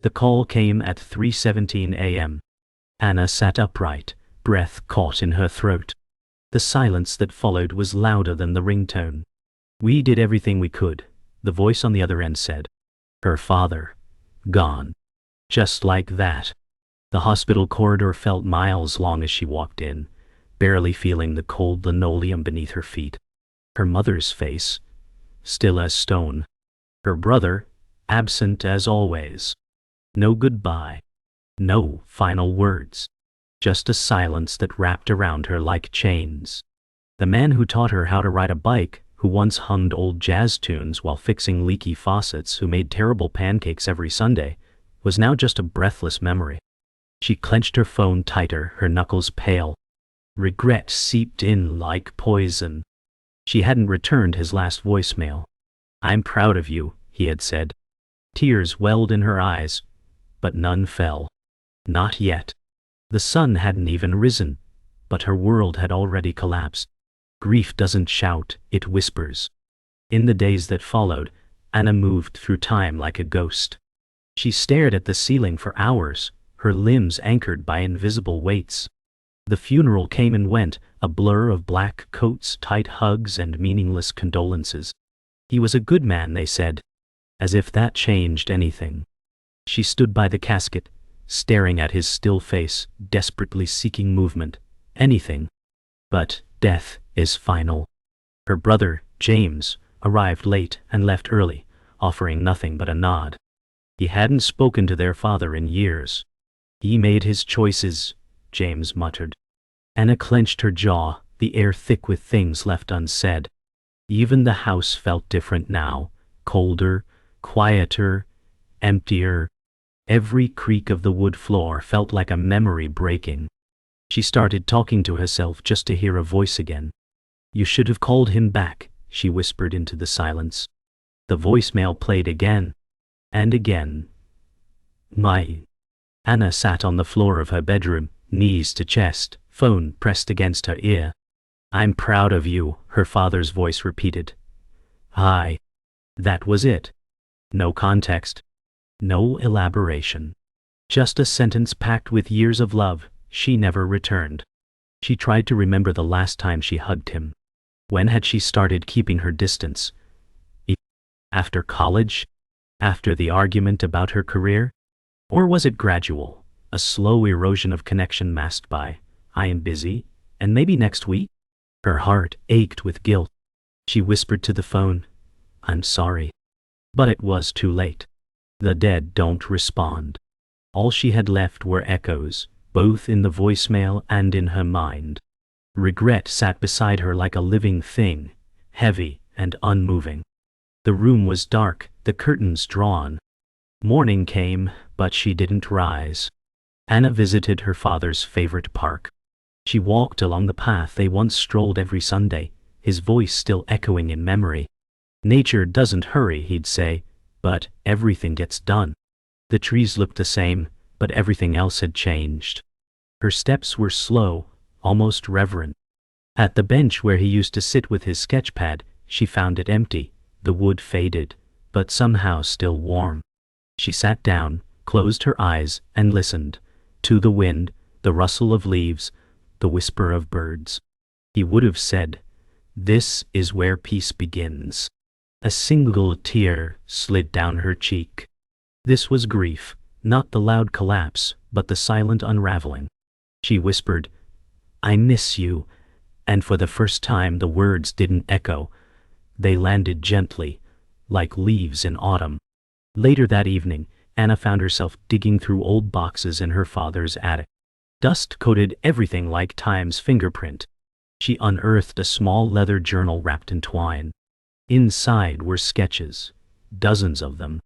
The call came at 3:17 a.m. Anna sat upright, breath caught in her throat. The silence that followed was louder than the ringtone. "We did everything we could," the voice on the other end said. Her father. Gone. Just like that. The hospital corridor felt miles long as she walked in, barely feeling the cold linoleum beneath her feet. Her mother's face, still as stone. Her brother, absent as always. No goodbye. No final words. Just a silence that wrapped around her like chains. The man who taught her how to ride a bike, who once hummed old jazz tunes while fixing leaky faucets, who made terrible pancakes every Sunday, was now just a breathless memory. She clenched her phone tighter, her knuckles pale. Regret seeped in like poison. She hadn't returned his last voicemail. "I'm proud of you," he had said. Tears welled in her eyes, but none fell. Not yet. The sun hadn't even risen, but her world had already collapsed. Grief doesn't shout, it whispers. In the days that followed, Anna moved through time like a ghost. She stared at the ceiling for hours, her limbs anchored by invisible weights. The funeral came and went, a blur of black coats, tight hugs, and meaningless condolences. He was a good man, they said, as if that changed anything. She stood by the casket, staring at his still face, desperately seeking movement, anything. But death is final. Her brother, James, arrived late and left early, offering nothing but a nod. He hadn't spoken to their father in years. "He made his choices," James muttered. Anna clenched her jaw, the air thick with things left unsaid. Even the house felt different now, colder, quieter, emptier. Every creak of the wood floor felt like a memory breaking. She started talking to herself just to hear a voice again. "You should have called him back," she whispered into the silence. The voicemail played again. And again. "My." Anna sat on the floor of her bedroom, knees to chest, phone pressed against her ear. "I'm proud of you," her father's voice repeated. "Hi." That was it. No context. No elaboration. Just a sentence packed with years of love she never returned. She tried to remember the last time she hugged him. When had she started keeping her distance? After college? After the argument about her career? Or was it gradual, a slow erosion of connection masked by, "I am busy, and maybe next week"? Her heart ached with guilt. She whispered to the phone, "I'm sorry." But it was too late. The dead don't respond. All she had left were echoes, both in the voicemail and in her mind. Regret sat beside her like a living thing, heavy and unmoving. The room was dark, the curtains drawn. Morning came, but she didn't rise. Anna visited her father's favorite park. She walked along the path they once strolled every Sunday, his voice still echoing in memory. "Nature doesn't hurry," he'd say, "but everything gets done." The trees looked the same, but everything else had changed. Her steps were slow, almost reverent. At the bench where he used to sit with his sketchpad, she found it empty, the wood faded, but somehow still warm. She sat down, closed her eyes, and listened. To the wind, the rustle of leaves, the whisper of birds. He would have said, "This is where peace begins." A single tear slid down her cheek. This was grief, not the loud collapse, but the silent unraveling. She whispered, "I miss you," and for the first time the words didn't echo. They landed gently, like leaves in autumn. Later that evening, Anna found herself digging through old boxes in her father's attic. Dust coated everything like time's fingerprint. She unearthed a small leather journal wrapped in twine. Inside were sketches, dozens of them.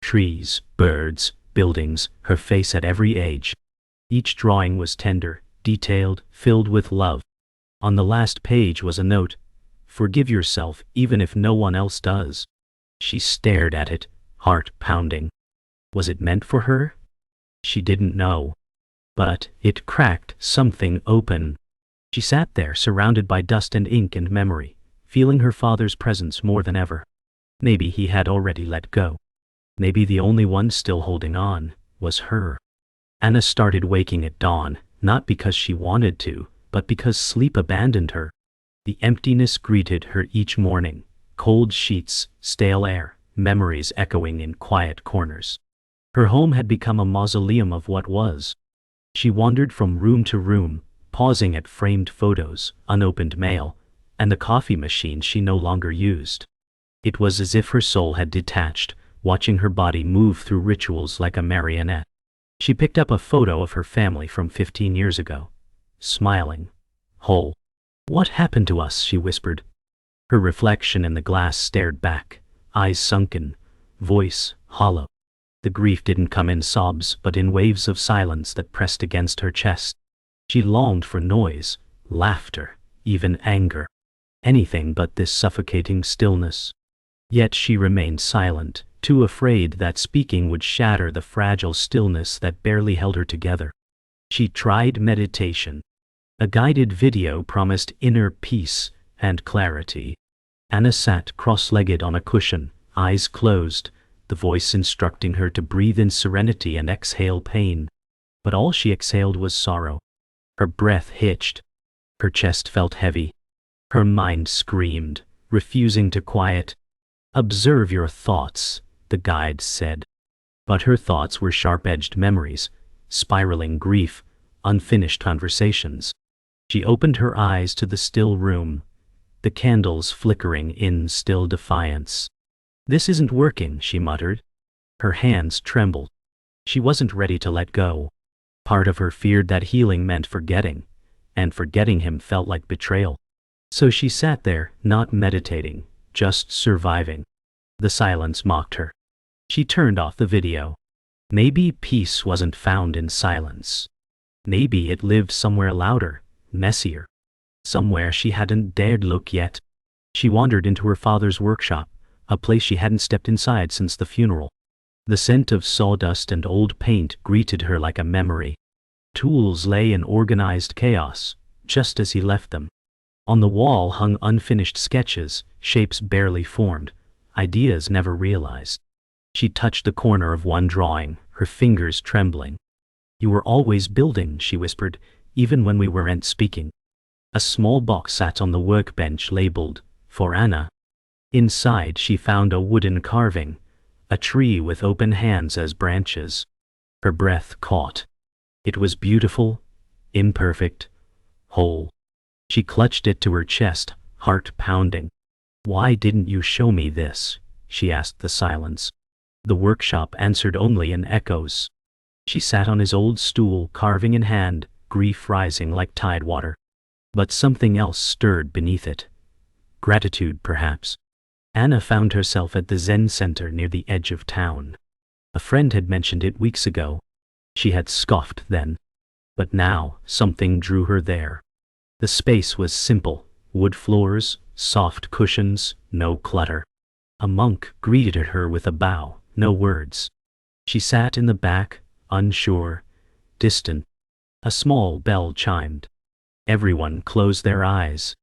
Trees, birds, buildings, her face at every age. Each drawing was tender, detailed, filled with love. On the last page was a note, "Forgive yourself even if no one else does." She stared at it, heart pounding. Was it meant for her? She didn't know. But it cracked something open. She sat there, surrounded by dust and ink and memory, feeling her father's presence more than ever. Maybe he had already let go. Maybe the only one still holding on was her. Anna started waking at dawn, not because she wanted to, but because sleep abandoned her. The emptiness greeted her each morning, cold sheets, stale air, memories echoing in quiet corners. Her home had become a mausoleum of what was. She wandered from room to room, pausing at framed photos, unopened mail, and the coffee machine she no longer used. It was as if her soul had detached, watching her body move through rituals like a marionette. She picked up a photo of her family from 15 years ago, smiling, whole. "What happened to us?" she whispered. Her reflection in the glass stared back, eyes sunken, voice hollow. The grief didn't come in sobs but in waves of silence that pressed against her chest. She longed for noise, laughter, even anger. Anything but this suffocating stillness. Yet she remained silent, too afraid that speaking would shatter the fragile stillness that barely held her together. She tried meditation. A guided video promised inner peace and clarity. Anna sat cross-legged on a cushion, eyes closed, the voice instructing her to breathe in serenity and exhale pain. But all she exhaled was sorrow. Her breath hitched. Her chest felt heavy. Her mind screamed, refusing to quiet. "Observe your thoughts," the guide said. But her thoughts were sharp-edged memories, spiraling grief, unfinished conversations. She opened her eyes to the still room, the candles flickering in still defiance. "This isn't working," she muttered. Her hands trembled. She wasn't ready to let go. Part of her feared that healing meant forgetting, and forgetting him felt like betrayal. So she sat there, not meditating, just surviving. The silence mocked her. She turned off the video. Maybe peace wasn't found in silence. Maybe it lived somewhere louder, messier. Somewhere she hadn't dared look yet. She wandered into her father's workshop, a place she hadn't stepped inside since the funeral. The scent of sawdust and old paint greeted her like a memory. Tools lay in organized chaos, just as he left them. On the wall hung unfinished sketches, shapes barely formed, ideas never realized. She touched the corner of one drawing, her fingers trembling. "You were always building," she whispered, "even when we weren't speaking." A small box sat on the workbench labeled, "For Anna." Inside she found a wooden carving, a tree with open hands as branches. Her breath caught. It was beautiful, imperfect, whole. She clutched it to her chest, heart pounding. "Why didn't you show me this?" she asked the silence. The workshop answered only in echoes. She sat on his old stool, carving in hand, grief rising like tidewater. But something else stirred beneath it. Gratitude, perhaps. Anna found herself at the Zen center near the edge of town. A friend had mentioned it weeks ago. She had scoffed then. But now, something drew her there. The space was simple, wood floors, soft cushions, no clutter. A monk greeted her with a bow, no words. She sat in the back, unsure, distant. A small bell chimed. Everyone closed their eyes.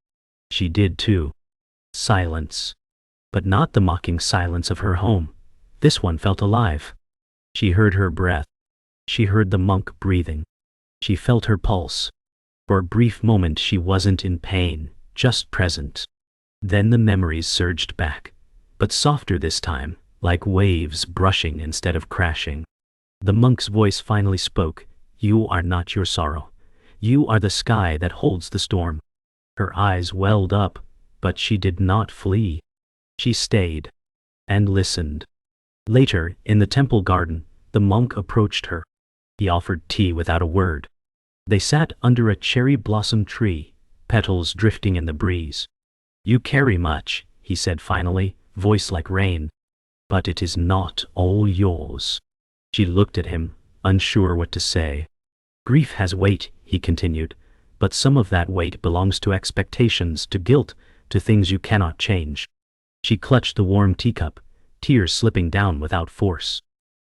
She did too. Silence. But not the mocking silence of her home. This one felt alive. She heard her breath. She heard the monk breathing. She felt her pulse. For a brief moment she wasn't in pain, just present. Then the memories surged back, but softer this time, like waves brushing instead of crashing. The monk's voice finally spoke. "You are not your sorrow. You are the sky that holds the storm." Her eyes welled up, but she did not flee. She stayed and listened. Later, in the temple garden, the monk approached her. He offered tea without a word. They sat under a cherry blossom tree, petals drifting in the breeze. "You carry much," he said finally, voice like rain. "But it is not all yours." She looked at him, unsure what to say. "Grief has weight," he continued, "but some of that weight belongs to expectations, to guilt, to things you cannot change." She clutched the warm teacup, tears slipping down without force.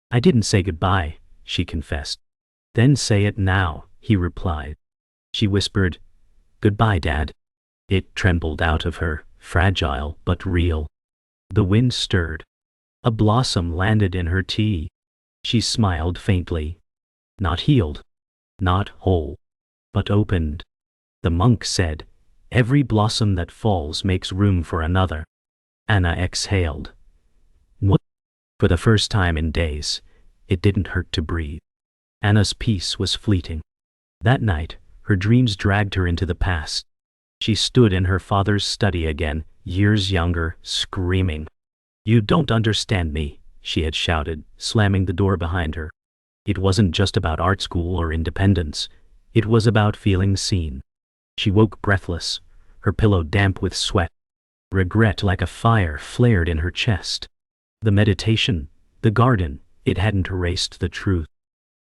"I didn't say goodbye," she confessed. "Then say it now," he replied. She whispered, "Goodbye, Dad." It trembled out of her, fragile but real. The wind stirred. A blossom landed in her tea. She smiled faintly. Not healed, not whole, but opened. The monk said, "Every blossom that falls makes room for another." Anna exhaled. What? For the first time in days, it didn't hurt to breathe. Anna's peace was fleeting. That night, her dreams dragged her into the past. She stood in her father's study again, years younger, screaming. "You don't understand me," she had shouted, slamming the door behind her. It wasn't just about art school or independence. It was about feeling seen. She woke breathless, her pillow damp with sweat. Regret like a fire flared in her chest. The meditation, the garden, it hadn't erased the truth.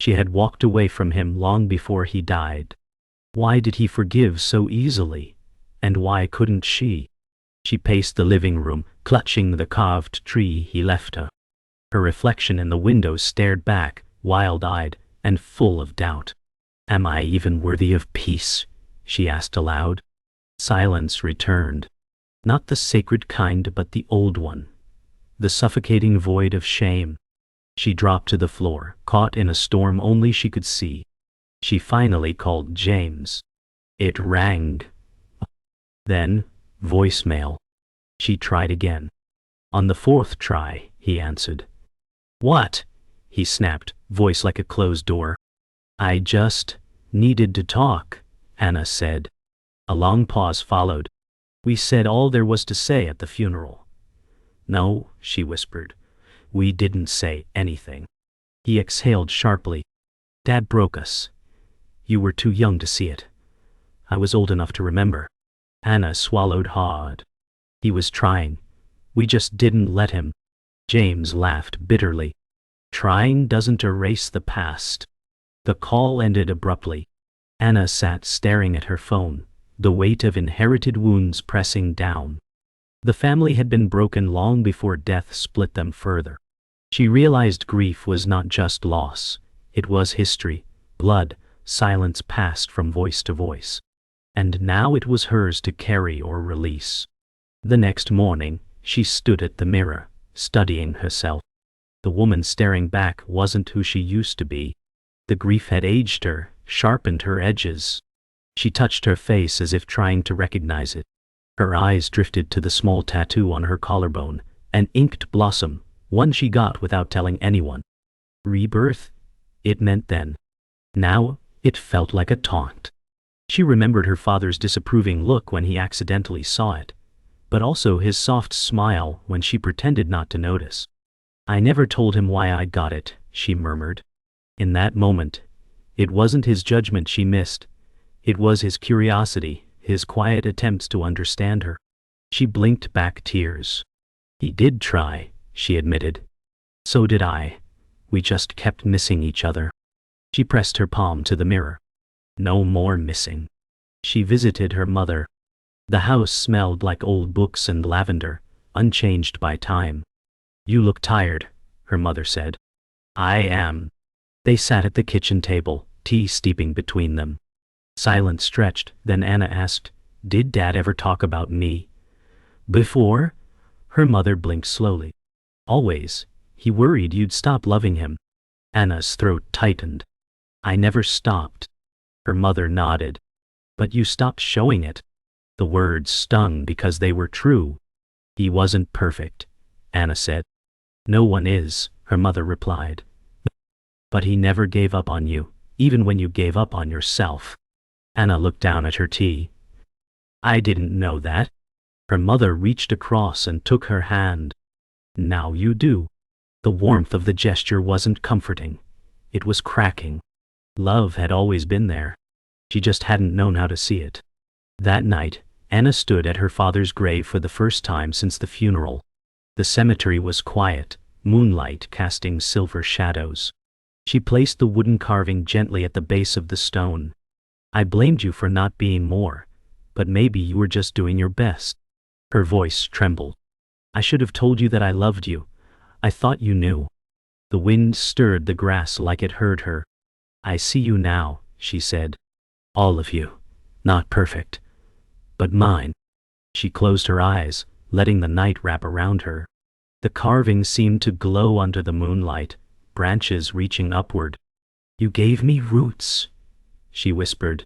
She had walked away from him long before he died. Why did he forgive so easily? And why couldn't she? She paced the living room, clutching the carved tree he left her. Her reflection in the window stared back, wild-eyed and full of doubt. "Am I even worthy of peace?" she asked aloud. Silence returned. Not the sacred kind, but the old one. The suffocating void of shame. She dropped to the floor, caught in a storm only she could see. She finally called James. It rang. Then, voicemail. She tried again. On the fourth try, he answered. "What?" he snapped, voice like a closed door. "I just needed to talk," Anna said. A long pause followed. "We said all there was to say at the funeral." "No," she whispered. "We didn't say anything." He exhaled sharply. "Dad broke us. You were too young to see it. I was old enough to remember." Anna swallowed hard. "He was trying. We just didn't let him." James laughed bitterly. "Trying doesn't erase the past." The call ended abruptly. Anna sat staring at her phone, the weight of inherited wounds pressing down. The family had been broken long before death split them further. She realized grief was not just loss. It was history, blood, silence passed from voice to voice. And now it was hers to carry or release. The next morning, she stood at the mirror, studying herself. The woman staring back wasn't who she used to be. The grief had aged her, sharpened her edges. She touched her face as if trying to recognize it. Her eyes drifted to the small tattoo on her collarbone, an inked blossom, one she got without telling anyone. Rebirth? It meant then. Now, it felt like a taunt. She remembered her father's disapproving look when he accidentally saw it, but also his soft smile when she pretended not to notice. "I never told him why I got it," she murmured. In that moment, it wasn't his judgment she missed. It was his curiosity, his quiet attempts to understand her. She blinked back tears. "He did try," she admitted. "So did I. We just kept missing each other." She pressed her palm to the mirror. No more missing. She visited her mother. The house smelled like old books and lavender, unchanged by time. "You look tired," her mother said. "I am." They sat at the kitchen table, tea steeping between them. Silence stretched, then Anna asked, "Did Dad ever talk about me?" "Before?" Her mother blinked slowly. "Always. He worried you'd stop loving him." Anna's throat tightened. "I never stopped." Her mother nodded. "But you stopped showing it." The words stung because they were true. "He wasn't perfect," Anna said. "No one is," her mother replied. "But he never gave up on you, even when you gave up on yourself." Anna looked down at her tea. "I didn't know that." Her mother reached across and took her hand. "Now you do." The warmth of the gesture wasn't comforting. It was cracking. Love had always been there. She just hadn't known how to see it. That night, Anna stood at her father's grave for the first time since the funeral. The cemetery was quiet, moonlight casting silver shadows. She placed the wooden carving gently at the base of the stone. "I blamed you for not being more, but maybe you were just doing your best." Her voice trembled. "I should have told you that I loved you. I thought you knew." The wind stirred the grass like it heard her. "I see you now," she said. "All of you. Not perfect. But mine." She closed her eyes, letting the night wrap around her. The carving seemed to glow under the moonlight, branches reaching upward. "You gave me roots," she whispered.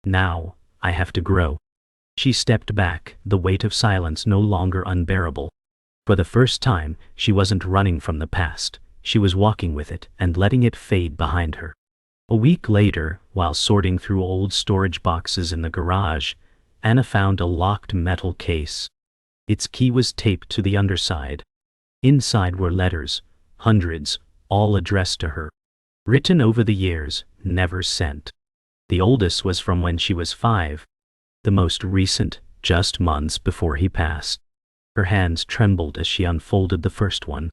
"Now, I have to grow." She stepped back, the weight of silence no longer unbearable. For the first time, she wasn't running from the past, she was walking with it and letting it fade behind her. A week later, while sorting through old storage boxes in the garage, Anna found a locked metal case. Its key was taped to the underside. Inside were letters, hundreds, all addressed to her. Written over the years, never sent. The oldest was from when she was 5. The most recent, just months before he passed. Her hands trembled as she unfolded the first one.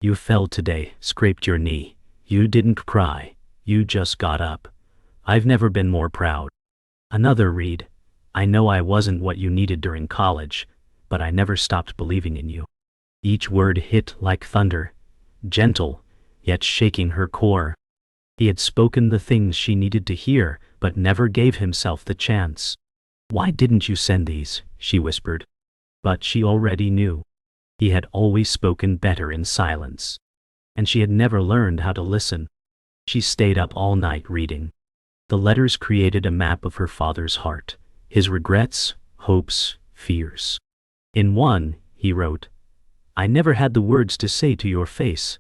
"You fell today, scraped your knee. You didn't cry. You just got up. I've never been more proud." Another read, "I know I wasn't what you needed during college, but I never stopped believing in you." Each word hit like thunder, gentle, yet shaking her core. He had spoken the things she needed to hear, but never gave himself the chance. "Why didn't you send these?" she whispered. But she already knew. He had always spoken better in silence. And she had never learned how to listen. She stayed up all night reading. The letters created a map of her father's heart, his regrets, hopes, fears. In one, he wrote, "I never had the words to say to your face,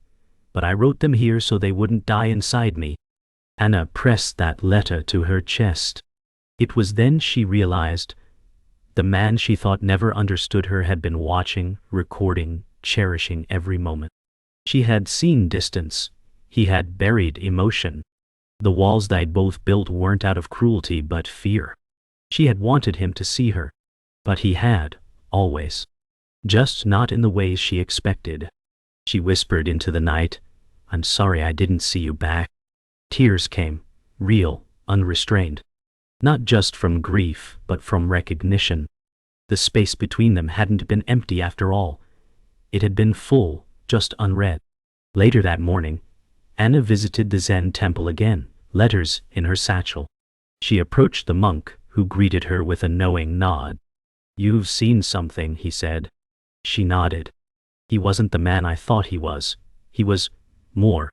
but I wrote them here so they wouldn't die inside me." Anna pressed that letter to her chest. It was then she realized the man she thought never understood her had been watching, recording, cherishing every moment. She had seen distance. He had buried emotion. The walls they'd both built weren't out of cruelty but fear. She had wanted him to see her. But he had, always. Just not in the ways she expected. She whispered into the night, "I'm sorry I didn't see you back." Tears came, real, unrestrained. Not just from grief, but from recognition. The space between them hadn't been empty after all. It had been full, just unread. Later that morning, Anna visited the Zen temple again, letters in her satchel. She approached the monk, who greeted her with a knowing nod. "You've seen something," he said. She nodded. "He wasn't the man I thought he was. He was more."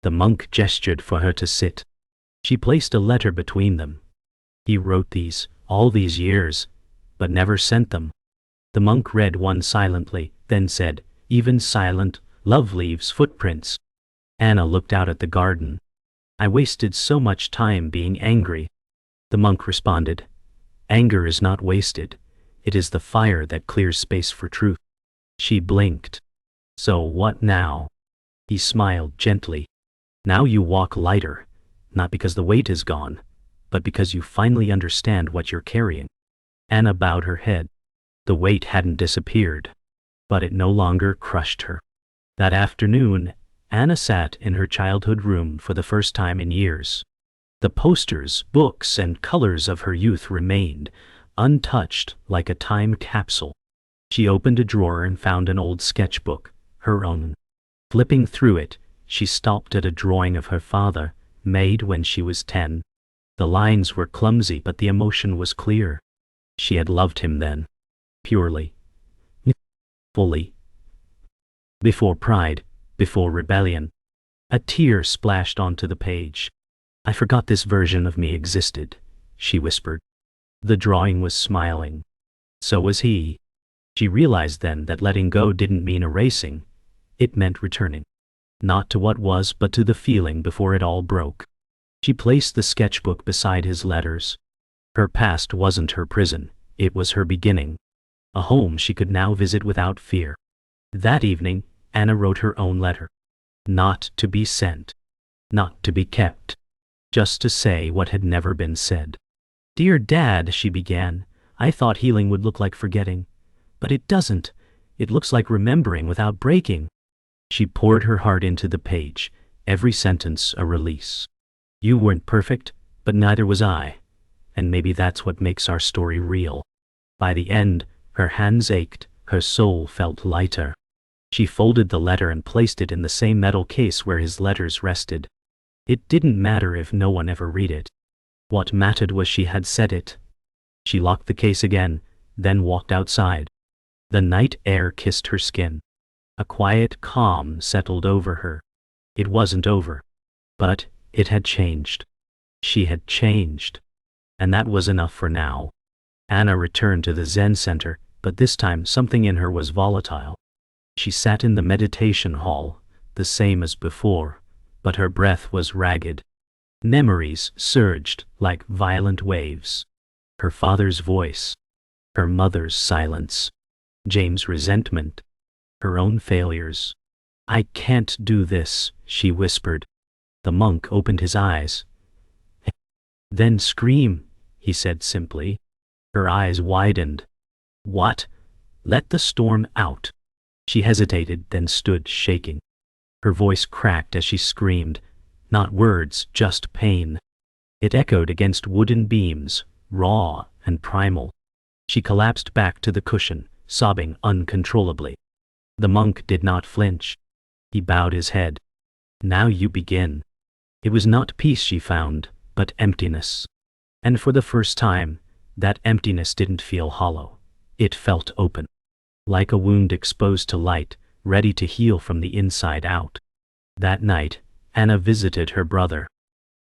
The monk gestured for her to sit. She placed a letter between them. "He wrote these, all these years, but never sent them." The monk read one silently, then said, "Even silent, love leaves footprints." Anna looked out at the garden. "I wasted so much time being angry." The monk responded, "Anger is not wasted. It is the fire that clears space for truth." She blinked. "So what now?" He smiled gently. "Now you walk lighter, not because the weight is gone, but because you finally understand what you're carrying." Anna bowed her head. The weight hadn't disappeared, but it no longer crushed her. That afternoon, Anna sat in her childhood room for the first time in years. The posters, books, and colors of her youth remained, untouched like a time capsule. She opened a drawer and found an old sketchbook, her own. Flipping through it, she stopped at a drawing of her father, made when she was 10. The lines were clumsy, but the emotion was clear. She had loved him then. Purely. Fully. Before pride, before rebellion. A tear splashed onto the page. "I forgot this version of me existed," she whispered. The drawing was smiling. So was he. She realized then that letting go didn't mean erasing. It meant returning. Not to what was, but to the feeling before it all broke. She placed the sketchbook beside his letters. Her past wasn't her prison, it was her beginning. A home she could now visit without fear. That evening, Anna wrote her own letter. Not to be sent. Not to be kept. Just to say what had never been said. "Dear Dad," she began, "I thought healing would look like forgetting. But it doesn't. It looks like remembering without breaking." She poured her heart into the page, every sentence a release. "You weren't perfect, but neither was I. And maybe that's what makes our story real." By the end, her hands ached, her soul felt lighter. She folded the letter and placed it in the same metal case where his letters rested. It didn't matter if no one ever read it. What mattered was she had said it. She locked the case again, then walked outside. The night air kissed her skin. A quiet calm settled over her. It wasn't over. But it had changed. She had changed. And that was enough for now. Anna returned to the Zen center, but this time something in her was volatile. She sat in the meditation hall, the same as before, but her breath was ragged. Memories surged like violent waves. Her father's voice. Her mother's silence. James' resentment. Her own failures. "I can't do this," she whispered. The monk opened his eyes. "Then scream," he said simply. Her eyes widened. "What?" "Let the storm out." She hesitated, then stood shaking. Her voice cracked as she screamed. Not words, just pain. It echoed against wooden beams, raw and primal. She collapsed back to the cushion, sobbing uncontrollably. The monk did not flinch. He bowed his head. "Now you begin." It was not peace she found, but emptiness. And for the first time, that emptiness didn't feel hollow. It felt open. Like a wound exposed to light, ready to heal from the inside out. That night, Anna visited her brother.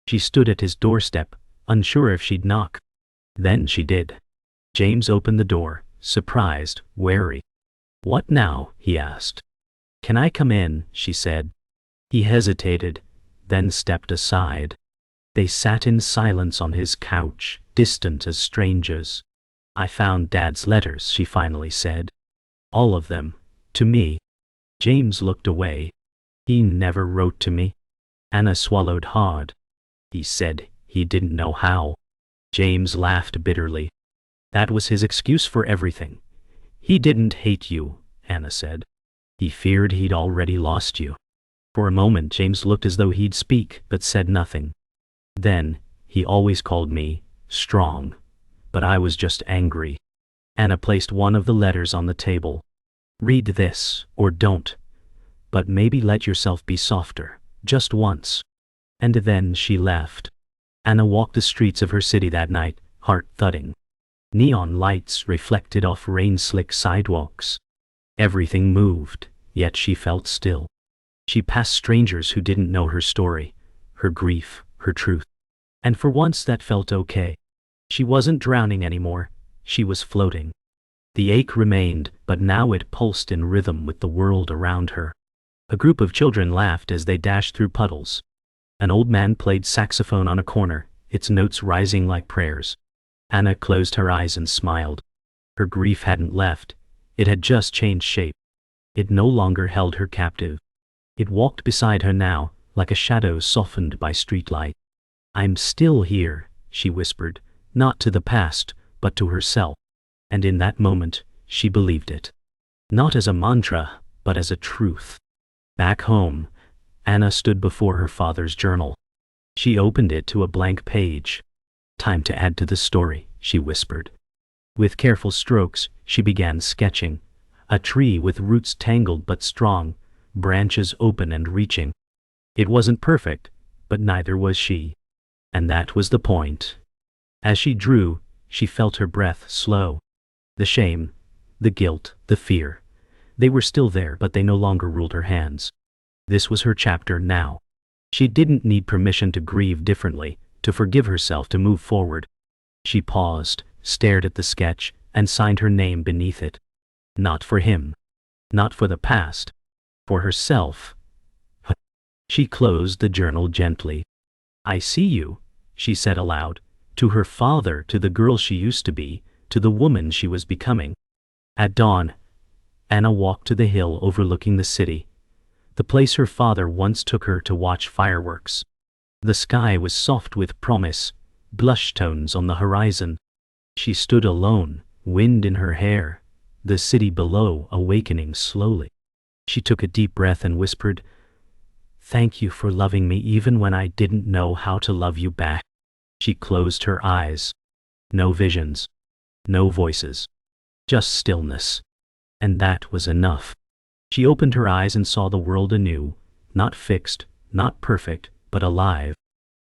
She stood at his doorstep, unsure if she'd knock. Then she did. James opened the door, surprised, wary. "What now?" he asked. "Can I come in?" she said. He hesitated, then stepped aside. They sat in silence on his couch, distant as strangers. "I found Dad's letters," she finally said. "All of them. To me." James looked away. "He never wrote to me." Anna swallowed hard. "He said he didn't know how." James laughed bitterly. "That was his excuse for everything." "He didn't hate you," Anna said. "He feared he'd already lost you." For a moment James looked as though he'd speak, but said nothing. "Then, he always called me strong. But I was just angry." Anna placed one of the letters on the table. "Read this, or don't. But maybe let yourself be softer, just once." And then she left. Anna walked the streets of her city that night, heart thudding. Neon lights reflected off rain-slick sidewalks. Everything moved, yet she felt still. She passed strangers who didn't know her story, her grief, her truth. And for once that felt okay. She wasn't drowning anymore, she was floating. The ache remained, but now it pulsed in rhythm with the world around her. A group of children laughed as they dashed through puddles. An old man played saxophone on a corner, its notes rising like prayers. Anna closed her eyes and smiled. Her grief hadn't left, it had just changed shape. It no longer held her captive. It walked beside her now, like a shadow softened by streetlight. "I'm still here," she whispered, not to the past, but to herself. And in that moment, she believed it. Not as a mantra, but as a truth. Back home, Anna stood before her father's journal. She opened it to a blank page. "Time to add to the story," she whispered. With careful strokes, she began sketching. A tree with roots tangled but strong, branches open and reaching. It wasn't perfect, but neither was she. And that was the point. As she drew, she felt her breath slow. The shame, the guilt, the fear. They were still there, but they no longer ruled her hands. This was her chapter now. She didn't need permission to grieve differently, to forgive herself, to move forward. She paused, stared at the sketch, and signed her name beneath it. Not for him. Not for the past. For herself. She closed the journal gently. "I see you," she said aloud, to her father, to the girl she used to be, to the woman she was becoming. At dawn, Anna walked to the hill overlooking the city, the place her father once took her to watch fireworks. The sky was soft with promise, blush tones on the horizon. She stood alone, wind in her hair, the city below awakening slowly. She took a deep breath and whispered, "Thank you for loving me even when I didn't know how to love you back." She closed her eyes. No visions. No voices. Just stillness. And that was enough. She opened her eyes and saw the world anew, not fixed, not perfect, but alive.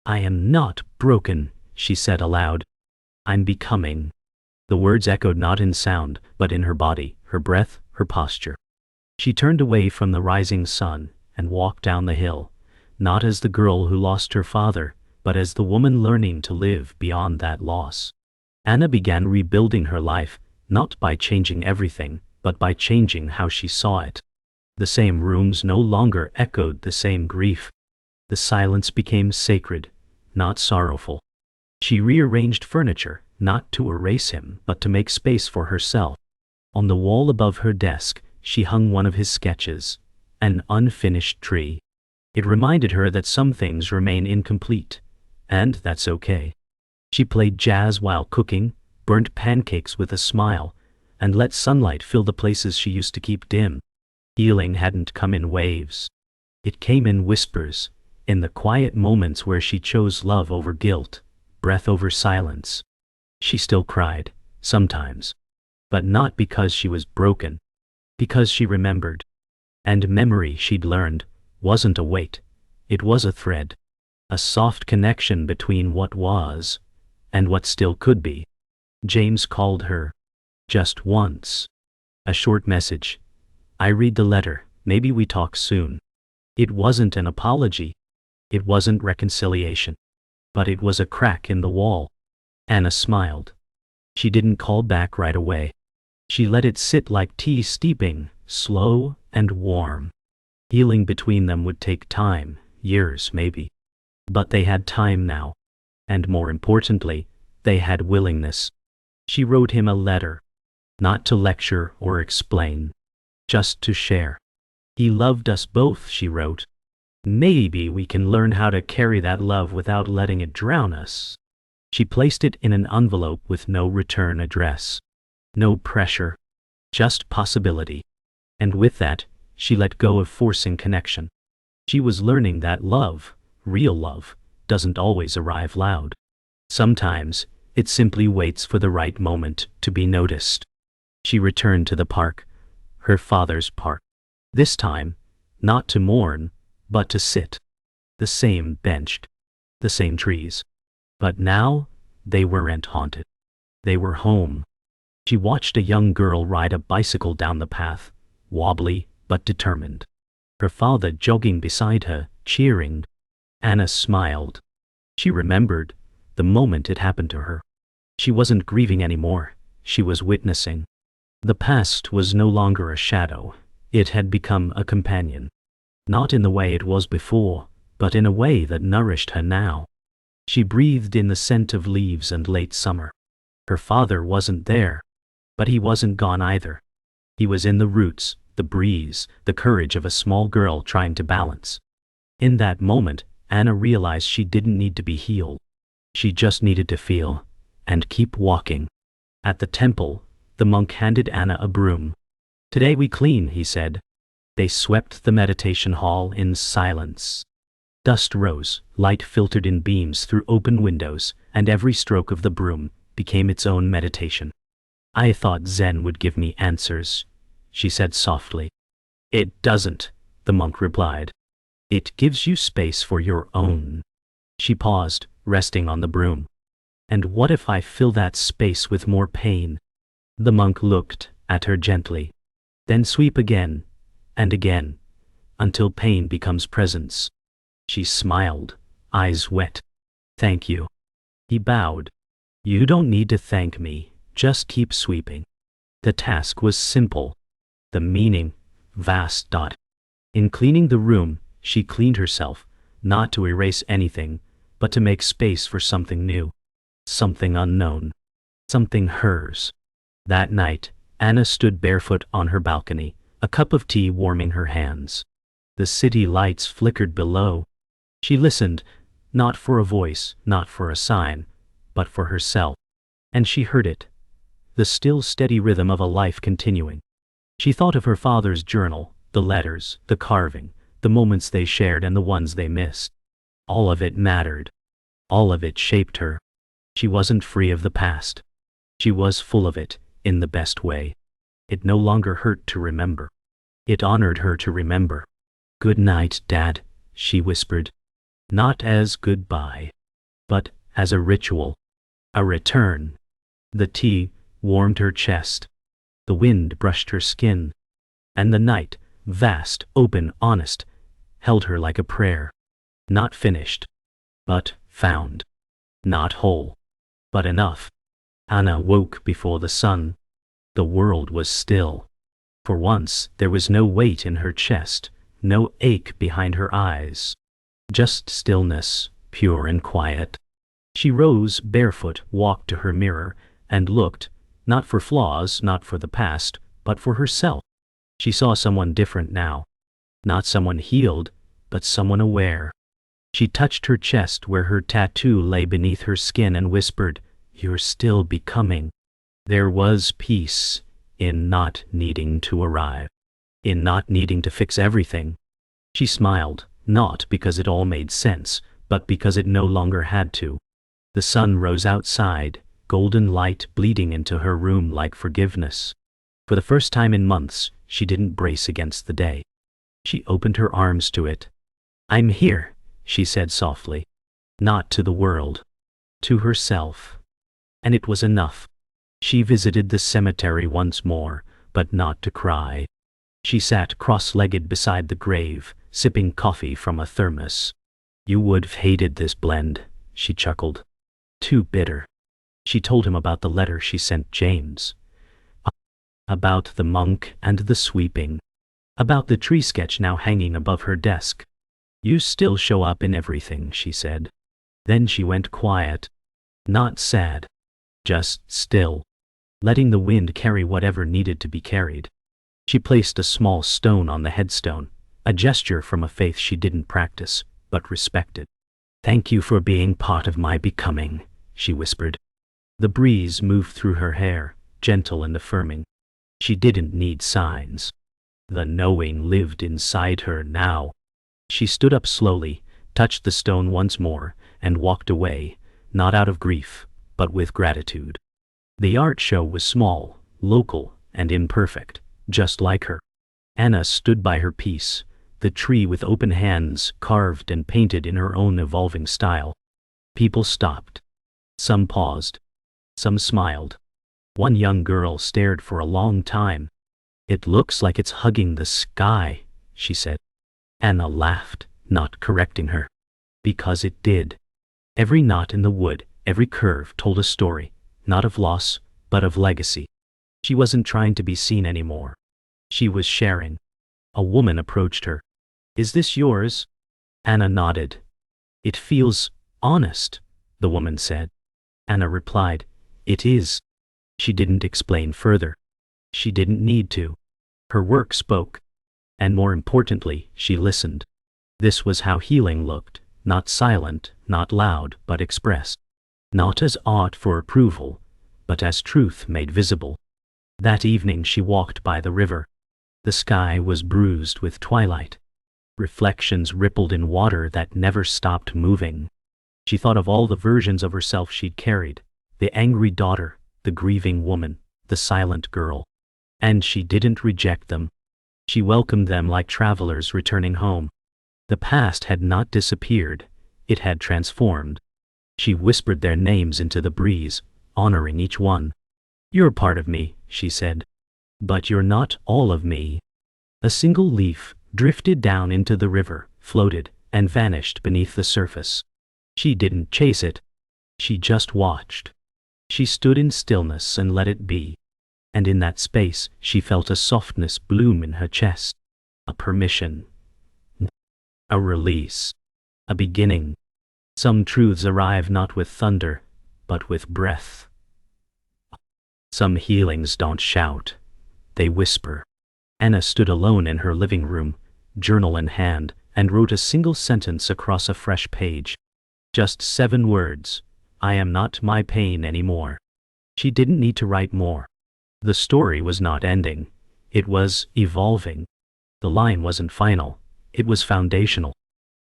"I am not broken," she said aloud. "I'm becoming." The words echoed not in sound, but in her body, her breath, her posture. She turned away from the rising sun and walked down the hill, not as the girl who lost her father, but as the woman learning to live beyond that loss. Anna began rebuilding her life, not by changing everything, but by changing how she saw it. The same rooms no longer echoed the same grief. The silence became sacred, not sorrowful. She rearranged furniture, not to erase him, but to make space for herself. On the wall above her desk, she hung one of his sketches, an unfinished tree. It reminded her that some things remain incomplete, and that's okay. She played jazz while cooking, burnt pancakes with a smile, and let sunlight fill the places she used to keep dim. Healing hadn't come in waves. It came in whispers, in the quiet moments where she chose love over guilt, breath over silence. She still cried, sometimes. But not because she was broken, because she remembered. And memory, she'd learned, wasn't a weight, it was a thread. A soft connection between what was and what still could be. James called her. Just once. A short message. I read the letter, maybe we talk soon. It wasn't an apology. It wasn't reconciliation. But it was a crack in the wall. Anna smiled. She didn't call back right away. She let it sit like tea steeping, slow and warm. Healing between them would take time, years maybe. But they had time now. And more importantly, they had willingness. She wrote him a letter. Not to lecture or explain. Just to share. He loved us both, she wrote. Maybe we can learn how to carry that love without letting it drown us. She placed it in an envelope with no return address. No pressure. Just possibility. And with that, she let go of forcing connection. She was learning that love, real love, doesn't always arrive loud. Sometimes, it simply waits for the right moment to be noticed. She returned to the park, her father's park. This time, not to mourn, but to sit. The same bench, the same trees. But now, they weren't haunted. They were home. She watched a young girl ride a bicycle down the path, wobbly but determined. Her father jogging beside her, cheering. Anna smiled. She remembered the moment it happened to her. She wasn't grieving anymore, she was witnessing. The past was no longer a shadow, it had become a companion. Not in the way it was before, but in a way that nourished her now. She breathed in the scent of leaves and late summer. Her father wasn't there, but he wasn't gone either. He was in the roots, the breeze, the courage of a small girl trying to balance. In that moment, Anna realized she didn't need to be healed. She just needed to feel, and keep walking. At the temple, the monk handed Anna a broom. Today we clean, he said. They swept the meditation hall in silence. Dust rose, light filtered in beams through open windows, and every stroke of the broom became its own meditation. I thought Zen would give me answers, she said softly. It doesn't, the monk replied. It gives you space for your own. She paused, resting on the broom. And what if I fill that space with more pain? The monk looked at her gently. Then sweep again, and again, until pain becomes presence. She smiled, eyes wet. Thank you. He bowed. You don't need to thank me, just keep sweeping. The task was simple. The meaning, vast. In cleaning the room, she cleaned herself, not to erase anything, but to make space for something new. Something unknown. Something hers. That night, Anna stood barefoot on her balcony, a cup of tea warming her hands. The city lights flickered below. She listened, not for a voice, not for a sign, but for herself. And she heard it. The still steady rhythm of a life continuing. She thought of her father's journal, the letters, the carving, the moments they shared and the ones they missed. All of it mattered. All of it shaped her. She wasn't free of the past. She was full of it, in the best way. It no longer hurt to remember. It honored her to remember. Good night, Dad, she whispered. Not as goodbye, but as a ritual. A return. The tea warmed her chest. The wind brushed her skin. And the night, vast, open, honest, held her like a prayer. Not finished, but found. Not whole, but enough. Anna woke before the sun. The world was still. For once, there was no weight in her chest, no ache behind her eyes. Just stillness, pure and quiet. She rose, barefoot, walked to her mirror, and looked, not for flaws, not for the past, but for herself. She saw someone different now. Not someone healed, but someone aware. She touched her chest where her tattoo lay beneath her skin and whispered, "You're still becoming." There was peace in not needing to arrive, in not needing to fix everything. She smiled, not because it all made sense, but because it no longer had to. The sun rose outside, golden light bleeding into her room like forgiveness. For the first time in months, she didn't brace against the day. She opened her arms to it. "I'm here," she said softly. Not to the world, to herself. And it was enough. She visited the cemetery once more, but not to cry. She sat cross-legged beside the grave, sipping coffee from a thermos. "You would've hated this blend," she chuckled. "Too bitter." She told him about the letter she sent James. About the monk and the sweeping. About the tree sketch now hanging above her desk. "You still show up in everything," she said. Then she went quiet. Not sad. Just still. Letting the wind carry whatever needed to be carried. She placed a small stone on the headstone, a gesture from a faith she didn't practice, but respected. "Thank you for being part of my becoming," she whispered. The breeze moved through her hair, gentle and affirming. She didn't need signs. The knowing lived inside her now. She stood up slowly, touched the stone once more, and walked away, not out of grief, but with gratitude. The art show was small, local, and imperfect, just like her. Anna stood by her piece, the tree with open hands carved and painted in her own evolving style. People stopped. Some paused. Some smiled. One young girl stared for a long time. "It looks like it's hugging the sky," she said. Anna laughed, not correcting her. Because it did. Every knot in the wood, every curve told a story, not of loss, but of legacy. She wasn't trying to be seen anymore. She was sharing. A woman approached her. "Is this yours?" Anna nodded. "It feels honest," the woman said. Anna replied, "It is." She didn't explain further. She didn't need to. Her work spoke. And more importantly, she listened. This was how healing looked, not silent, not loud, but expressed. Not as art for approval, but as truth made visible. That evening she walked by the river. The sky was bruised with twilight. Reflections rippled in water that never stopped moving. She thought of all the versions of herself she'd carried, the angry daughter, the grieving woman, the silent girl. And she didn't reject them. She welcomed them like travelers returning home. The past had not disappeared, it had transformed. She whispered their names into the breeze, honoring each one. "You're part of me," she said. "But you're not all of me." A single leaf drifted down into the river, floated, and vanished beneath the surface. She didn't chase it. She just watched. She stood in stillness and let it be. And in that space, she felt a softness bloom in her chest. A permission. A release. A beginning. Some truths arrive not with thunder, but with breath. Some healings don't shout. They whisper. Anna stood alone in her living room, journal in hand, and wrote a single sentence across a fresh page. Just 7 words. "I am not my pain anymore." She didn't need to write more. The story was not ending. It was evolving. The line wasn't final. It was foundational.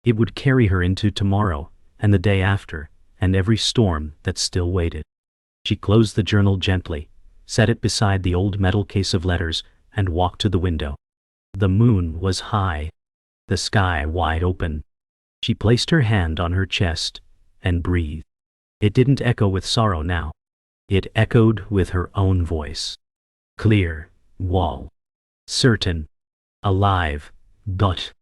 It would carry her into tomorrow, and the day after, and every storm that still waited. She closed the journal gently, set it beside the old metal case of letters, and walked to the window. The moon was high. The sky wide open. She placed her hand on her chest and breathed. It didn't echo with sorrow now. It echoed with her own voice. Clear, wall, certain. alive. Dot.